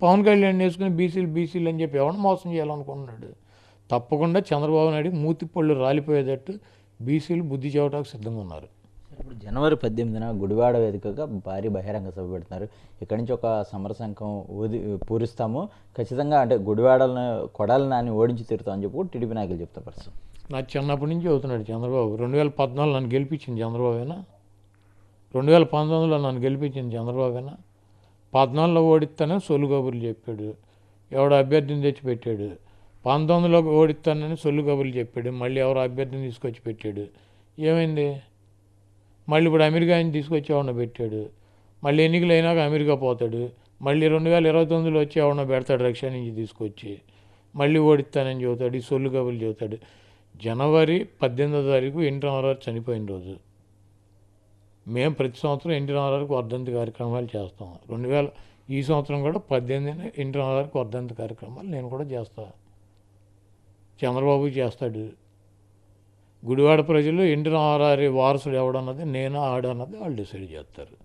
పవన్ కళ్యాణ్ వేసుకుని బీసీలు బీసీలు అని చెప్పి ఎవరిని మోసం చేయాలనుకుంటున్నాడు? తప్పకుండా చంద్రబాబు నాయుడు మూతి పళ్ళు రాలిపోయేటట్టు బీసీలు బుద్ధి చెప్పడానికి సిద్ధంగా ఉన్నారు. ఇప్పుడు జనవరి 18న గుడివాడ వేదికగా భారీ బహిరంగ సభ పెడుతున్నారు. ఇక్కడి నుంచి ఒక సమరశంఖం పూరిస్తాము, ఖచ్చితంగా అంటే గుడివాడలను కొడాలి నాని ఓడించి తీరుతామని చెప్పి కూడా టీడీపీ నాయకులు చెప్తారు. పరిస్థితి నా చిన్నప్పటి నుంచి అవుతున్నాడు చంద్రబాబు. 2014 నన్ను గెలిపించింది చంద్రబాబేనా? 2019లో నన్ను గెలిపించింది చంద్రబాబేనా? 14లో ఓడిస్తానని సొల్లు కబుర్లు చెప్పాడు, ఎవడో అభ్యర్థిని తెచ్చి పెట్టాడు. 19లో ఓడిస్తానని సొల్లు కబుర్లు చెప్పాడు, మళ్ళీ ఎవరో అభ్యర్థిని తీసుకొచ్చి పెట్టాడు. ఏమైంది? మళ్ళీ ఇప్పుడు అమెరికాని తీసుకొచ్చి ఎవరినో పెట్టాడు, మళ్ళీ ఎన్నికలు అయినాక అమెరికా పోతాడు, మళ్ళీ 2029లో వచ్చి ఎవరినో పెడతాడు రష్యా నుంచి తీసుకొచ్చి, మళ్ళీ ఓడిస్తానని చెబుతాడు, ఈ సొల్లు కబుర్లు చెబుతాడు. జనవరి 18వ తారీఖు ఎన్టీ రామారావు చనిపోయిన రోజు. మేము ప్రతి సంవత్సరం ఎన్టీ రామారావుకి వర్ధంతి కార్యక్రమాలు చేస్తాం. ఈ సంవత్సరం కూడా 18న ఎన్టీ రామారావుకి వర్ధంతి కార్యక్రమాలు నేను కూడా చేస్తాను, చంద్రబాబు చేస్తాడు. గుడివాడ ప్రజలు ఎన్టీ రామారావు వారసుడు ఎవడన్నది నేను ఆడన్నది వాళ్ళు డిసైడ్ చేస్తారు.